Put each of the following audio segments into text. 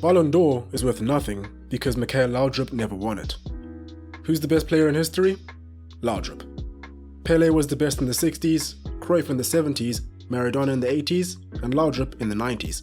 Ballon d'Or is worth nothing because Michael Laudrup never won it. Who's the best player in history? Laudrup. Pele was the best in the 60s, Cruyff in the 70s, Maradona in the 80s, and Laudrup in the 90s.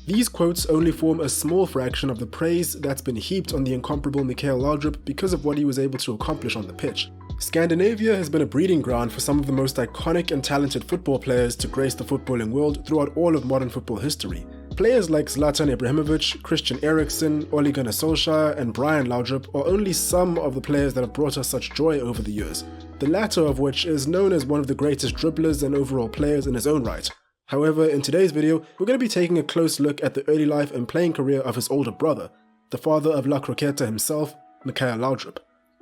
These quotes only form a small fraction of the praise that's been heaped on the incomparable Michael Laudrup because of what he was able to accomplish on the pitch. Scandinavia has been a breeding ground for some of the most iconic and talented football players to grace the footballing world throughout all of modern football history. Players like Zlatan Ibrahimovic, Christian Eriksen, Ole Gunnar Solskjaer, and Brian Laudrup are only some of the players that have brought us such joy over the years, the latter of which is known as one of the greatest dribblers and overall players in his own right. However, in today's video, we're going to be taking a close look at the early life and playing career of his older brother, the father of La Croqueta himself, Michael Laudrup.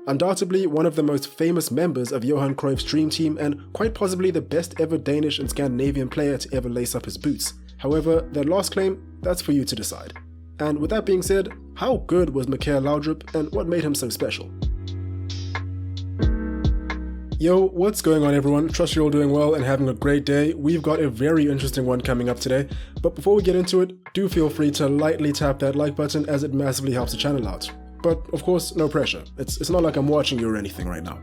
Undoubtedly one of the most famous members of Johan Cruyff's dream team and quite possibly the best ever Danish and Scandinavian player to ever lace up his boots. However, that last claim, that's for you to decide. And with that being said, how good was Michael Laudrup and what made him so special? Yo, what's going on everyone? Trust you're all doing well and having a great day. We've got a very interesting one coming up today, but before we get into it, do feel free to lightly tap that like button as it massively helps the channel out. But of course, no pressure. It's not like I'm watching you or anything right now.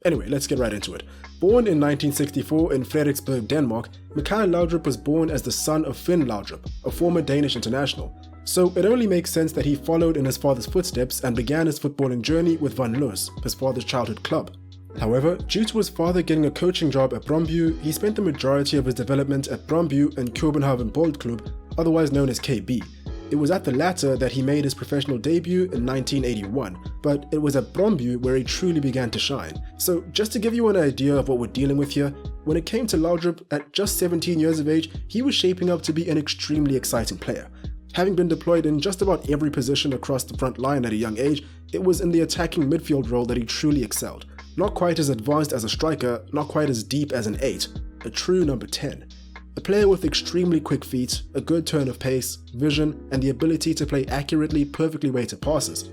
Anyway, let's get right into it. Born in 1964 in Frederiksberg, Denmark, Michael Laudrup was born as the son of Finn Laudrup, a former Danish international. So it only makes sense that he followed in his father's footsteps and began his footballing journey with Van Loos, his father's childhood club. However, due to his father getting a coaching job at Brøndby, he spent the majority of his development at Brøndby and København Boldklub, otherwise known as KB. It was at the latter that he made his professional debut in 1981, but it was at Brøndby where he truly began to shine. So just to give you an idea of what we're dealing with here, when it came to Laudrup, at just 17 years of age, he was shaping up to be an extremely exciting player. Having been deployed in just about every position across the front line at a young age, it was in the attacking midfield role that he truly excelled. Not quite as advanced as a striker, not quite as deep as an 8, a true number 10. A player with extremely quick feet, a good turn of pace, vision, and the ability to play accurately, perfectly weighted passes.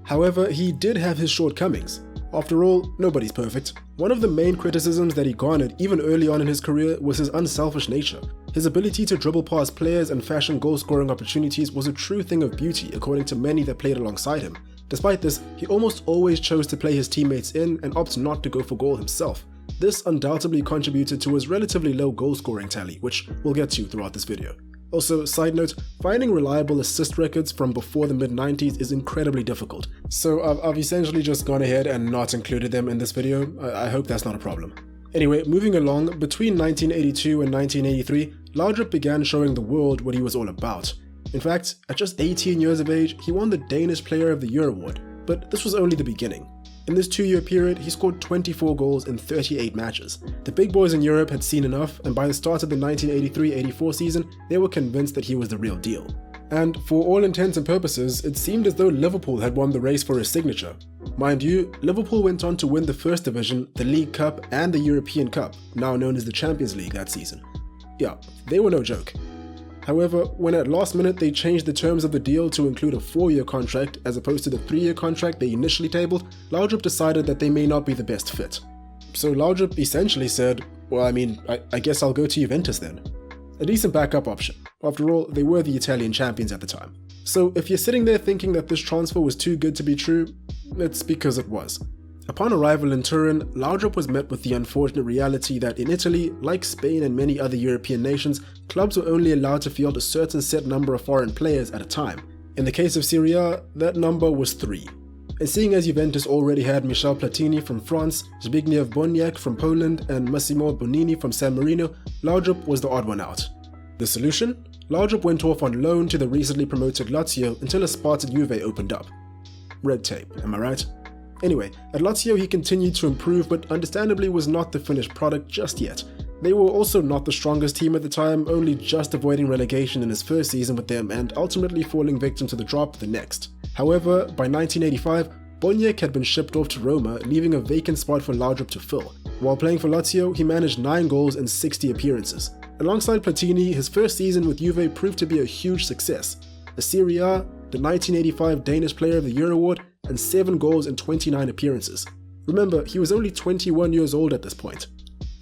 However, he did have his shortcomings. After all, nobody's perfect. One of the main criticisms that he garnered even early on in his career was his unselfish nature. His ability to dribble past players and fashion goal-scoring opportunities was a true thing of beauty according to many that played alongside him. Despite this, he almost always chose to play his teammates in and opt not to go for goal himself. This undoubtedly contributed to his relatively low goal-scoring tally, which we'll get to throughout this video. Also, side note, finding reliable assist records from before the mid-90s is incredibly difficult, so I've essentially just gone ahead and not included them in this video. I hope that's not a problem. Anyway, moving along, between 1982 and 1983, Laudrup began showing the world what he was all about. In fact, at just 18 years of age, he won the Danish Player of the Year award, but this was only the beginning. In this 2-year period, he scored 24 goals in 38 matches. The big boys in Europe had seen enough, and by the start of the 1983-84 season, they were convinced that he was the real deal. And for all intents and purposes, it seemed as though Liverpool had won the race for his signature. Mind you, Liverpool went on to win the First Division, the League Cup, and the European Cup, now known as the Champions League that season. Yeah, they were no joke. However, when at last minute they changed the terms of the deal to include a 4-year contract as opposed to the 3-year contract they initially tabled, Laudrup decided that they may not be the best fit. So Laudrup essentially said, well, I guess I'll go to Juventus then. A decent backup option. After all, they were the Italian champions at the time. So if you're sitting there thinking that this transfer was too good to be true, it's because it was. Upon arrival in Turin, Laudrup was met with the unfortunate reality that in Italy, like Spain and many other European nations, clubs were only allowed to field a certain set number of foreign players at a time. In the case of Serie A, that number was 3. And seeing as Juventus already had Michel Platini from France, Zbigniew Boniek from Poland, and Massimo Bonini from San Marino, Laudrup was the odd one out. The solution? Laudrup went off on loan to the recently promoted Lazio until a spot at Juve opened up. Red tape, am I right? Anyway, at Lazio he continued to improve, but understandably was not the finished product just yet. They were also not the strongest team at the time, only just avoiding relegation in his first season with them and ultimately falling victim to the drop the next. However, by 1985, Boniek had been shipped off to Roma, leaving a vacant spot for Laudrup to fill. While playing for Lazio, he managed 9 goals and 60 appearances. Alongside Platini, his first season with Juve proved to be a huge success. The Serie A, the 1985 Danish Player of the Year award, and 7 goals in 29 appearances. Remember, he was only 21 years old at this point.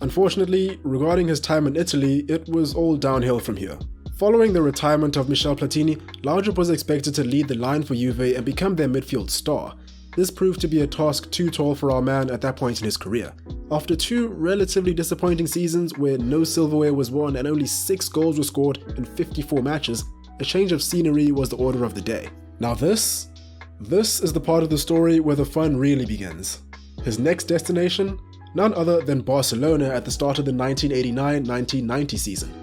Unfortunately, regarding his time in Italy, it was all downhill from here. Following the retirement of Michel Platini, Laudrup was expected to lead the line for Juve and become their midfield star. This proved to be a task too tall for our man at that point in his career. After 2 relatively disappointing seasons where no silverware was won and only 6 goals were scored in 54 matches, a change of scenery was the order of the day. Now this is the part of the story where the fun really begins. His next destination? None other than Barcelona at the start of the 1989-1990 season.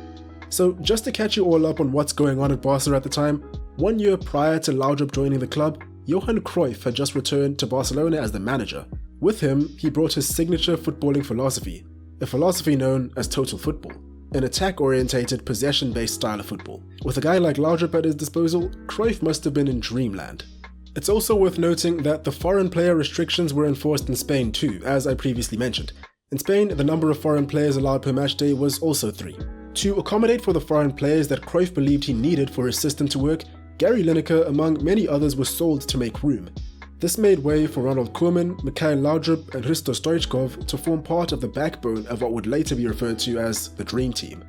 So just to catch you all up on what's going on at Barca at the time, 1 year prior to Laudrup joining the club, Johan Cruyff had just returned to Barcelona as the manager. With him, he brought his signature footballing philosophy, a philosophy known as total football, an attack-orientated, possession-based style of football. With a guy like Laudrup at his disposal, Cruyff must have been in dreamland. It's also worth noting that the foreign player restrictions were enforced in Spain too, as I previously mentioned. In Spain, the number of foreign players allowed per match day was also 3. To accommodate for the foreign players that Cruyff believed he needed for his system to work, Gary Lineker, among many others, was sold to make room. This made way for Ronald Koeman, Michael Laudrup and Hristo Stoichkov to form part of the backbone of what would later be referred to as the Dream Team.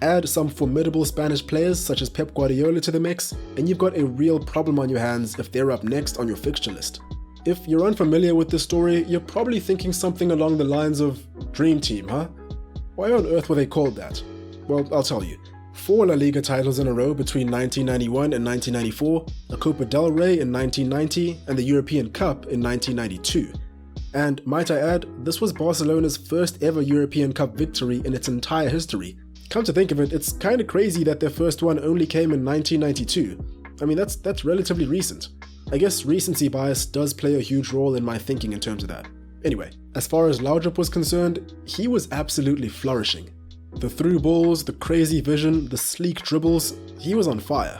Add some formidable Spanish players such as Pep Guardiola to the mix, and you've got a real problem on your hands if they're up next on your fixture list. If you're unfamiliar with this story, you're probably thinking something along the lines of Dream Team, huh? Why on earth were they called that? Well, I'll tell you. 4 La Liga titles in a row between 1991 and 1994, a Copa del Rey in 1990, and the European Cup in 1992. And might I add, this was Barcelona's first ever European Cup victory in its entire history. Come to think of it, it's kinda crazy that their first one only came in 1992. I mean, that's relatively recent. I guess recency bias does play a huge role in my thinking in terms of that. Anyway, as far as Laudrup was concerned, he was absolutely flourishing. The through balls, the crazy vision, the sleek dribbles, he was on fire.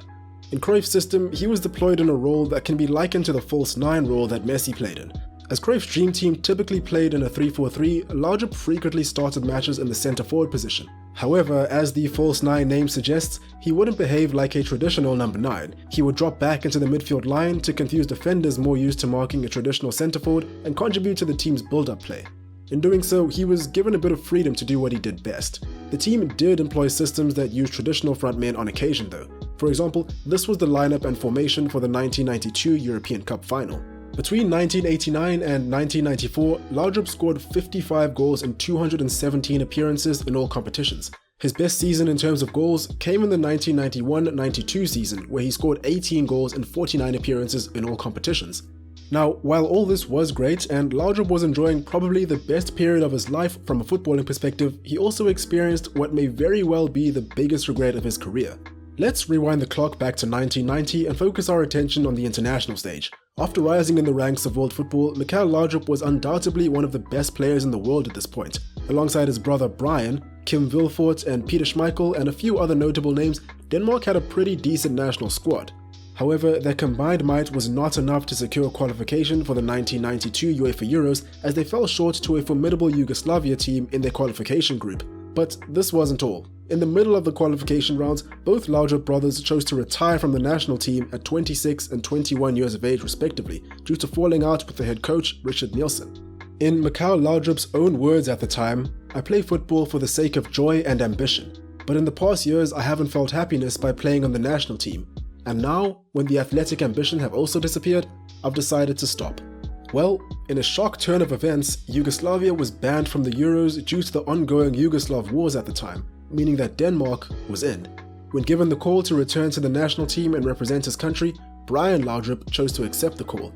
In Cruyff's system, he was deployed in a role that can be likened to the false 9 role that Messi played in. As Cruyff's dream team typically played in a 3-4-3, Laudrup frequently started matches in the centre forward position. However, as the false 9 name suggests, he wouldn't behave like a traditional number 9. He would drop back into the midfield line to confuse defenders more used to marking a traditional centre forward and contribute to the team's build-up play. In doing so, he was given a bit of freedom to do what he did best. The team did employ systems that used traditional frontmen on occasion though. For example, this was the lineup and formation for the 1992 European Cup final. Between 1989 and 1994, Laudrup scored 55 goals in 217 appearances in all competitions. His best season in terms of goals came in the 1991-92 season, where he scored 18 goals in 49 appearances in all competitions. Now, while all this was great and Laudrup was enjoying probably the best period of his life from a footballing perspective, he also experienced what may very well be the biggest regret of his career. Let's rewind the clock back to 1990 and focus our attention on the international stage. After rising in the ranks of world football, Michael Laudrup was undoubtedly one of the best players in the world at this point. Alongside his brother Brian, Kim Vilfort and Peter Schmeichel and a few other notable names, Denmark had a pretty decent national squad. However, their combined might was not enough to secure qualification for the 1992 UEFA Euros, as they fell short to a formidable Yugoslavia team in their qualification group. But this wasn't all. In the middle of the qualification rounds, both Laudrup brothers chose to retire from the national team at 26 and 21 years of age respectively, due to falling out with the head coach Richard Nielsen. In Michael Laudrup's own words at the time, "I play football for the sake of joy and ambition, but in the past years I haven't felt happiness by playing on the national team. And now, when the athletic ambition have also disappeared, I've decided to stop." Well, in a shock turn of events, Yugoslavia was banned from the Euros due to the ongoing Yugoslav wars at the time, meaning that Denmark was in. When given the call to return to the national team and represent his country, Brian Laudrup chose to accept the call.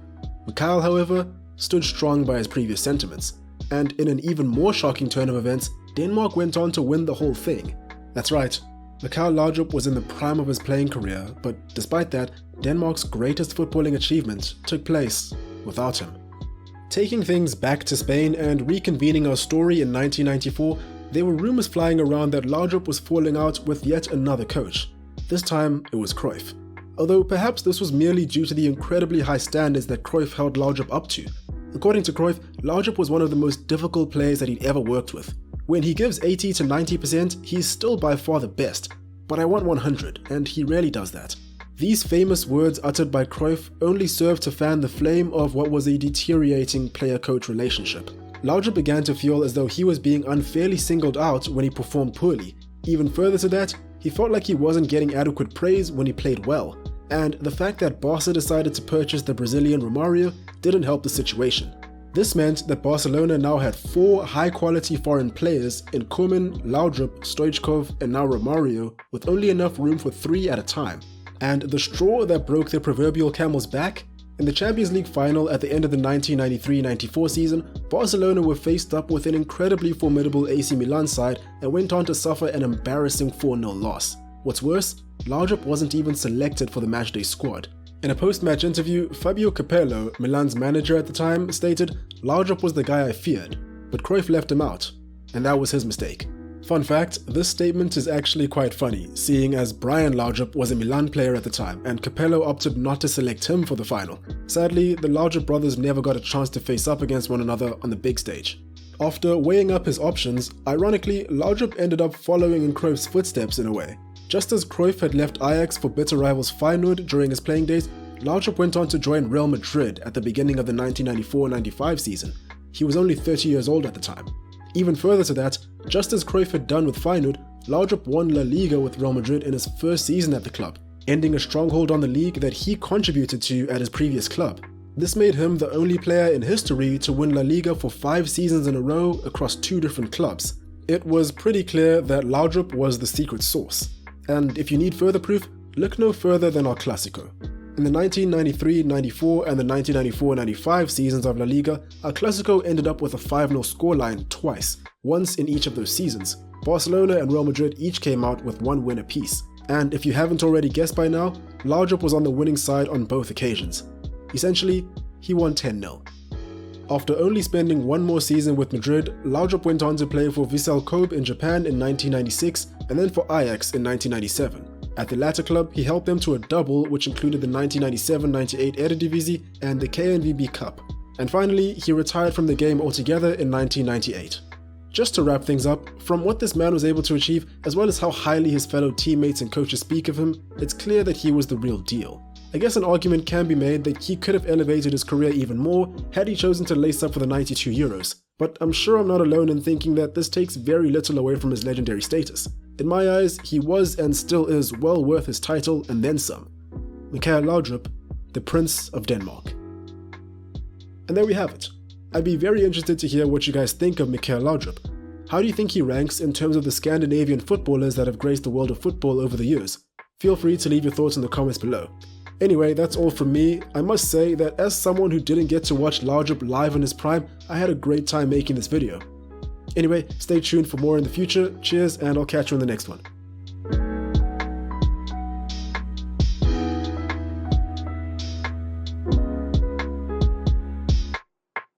Michael, however, stood strong by his previous sentiments, and in an even more shocking turn of events, Denmark went on to win the whole thing. That's right, Michael Laudrup was in the prime of his playing career, but despite that, Denmark's greatest footballing achievement took place without him. Taking things back to Spain and reconvening our story in 1994, there were rumors flying around that Laudrup was falling out with yet another coach. This time, it was Cruyff. Although perhaps this was merely due to the incredibly high standards that Cruyff held Laudrup up to. According to Cruyff, Laudrup was one of the most difficult players that he'd ever worked with. When he gives 80 to 90%, he's still by far the best. But I want 100, and he rarely does that. These famous words uttered by Cruyff only served to fan the flame of what was a deteriorating player-coach relationship. Laudrup began to feel as though he was being unfairly singled out when he performed poorly. Even further to that, he felt like he wasn't getting adequate praise when he played well, and the fact that Barca decided to purchase the Brazilian Romario didn't help the situation. This meant that Barcelona now had 4 high-quality foreign players in Koeman, Laudrup, Stoichkov, and now Romario, with only enough room for 3 at a time. And the straw that broke the proverbial camel's back? In the Champions League final at the end of the 1993-94 season, Barcelona were faced up with an incredibly formidable AC Milan side and went on to suffer an embarrassing 4-0 loss. What's worse, Laudrup wasn't even selected for the matchday squad. In a post-match interview, Fabio Capello, Milan's manager at the time, stated, "Laudrup was the guy I feared, but Cruyff left him out, and that was his mistake." Fun fact, this statement is actually quite funny, seeing as Brian Laudrup was a Milan player at the time, and Capello opted not to select him for the final. Sadly, the Laudrup brothers never got a chance to face up against one another on the big stage. After weighing up his options, ironically, Laudrup ended up following in Cruyff's footsteps in a way. Just as Cruyff had left Ajax for bitter rivals Feyenoord during his playing days, Laudrup went on to join Real Madrid at the beginning of the 1994-95 season. He was only 30 years old at the time. Even further to that, just as Cruyff had done with Feyenoord, Laudrup won La Liga with Real Madrid in his first season at the club, ending a stronghold on the league that he contributed to at his previous club. This made him the only player in history to win La Liga for 5 seasons in a row across 2 different clubs. It was pretty clear that Laudrup was the secret sauce. And if you need further proof, look no further than our Clásico. In the 1993-94 and the 1994-95 seasons of La Liga, El Clásico ended up with a 5-0 scoreline twice, once in each of those seasons. Barcelona and Real Madrid each came out with 1 win apiece. And if you haven't already guessed by now, Laudrup was on the winning side on both occasions. Essentially, he won 10-0. After only spending 1 more season with Madrid, Laudrup went on to play for Vissel Kobe in Japan in 1996 and then for Ajax in 1997. At the latter club, he helped them to a double which included the 1997-98 Eredivisie and the KNVB Cup. And finally, he retired from the game altogether in 1998. Just to wrap things up, from what this man was able to achieve, as well as how highly his fellow teammates and coaches speak of him, it's clear that he was the real deal. I guess an argument can be made that he could have elevated his career even more had he chosen to lace up for the 92 Euros, but I'm sure I'm not alone in thinking that this takes very little away from his legendary status. In my eyes, he was and still is well worth his title and then some. Michael Laudrup, the Prince of Denmark. And there we have it. I'd be very interested to hear what you guys think of Michael Laudrup. How do you think he ranks in terms of the Scandinavian footballers that have graced the world of football over the years? Feel free to leave your thoughts in the comments below. Anyway, that's all from me. I must say that as someone who didn't get to watch Laudrup live in his prime, I had a great time making this video. Anyway, stay tuned for more in the future. Cheers, and I'll catch you in the next one.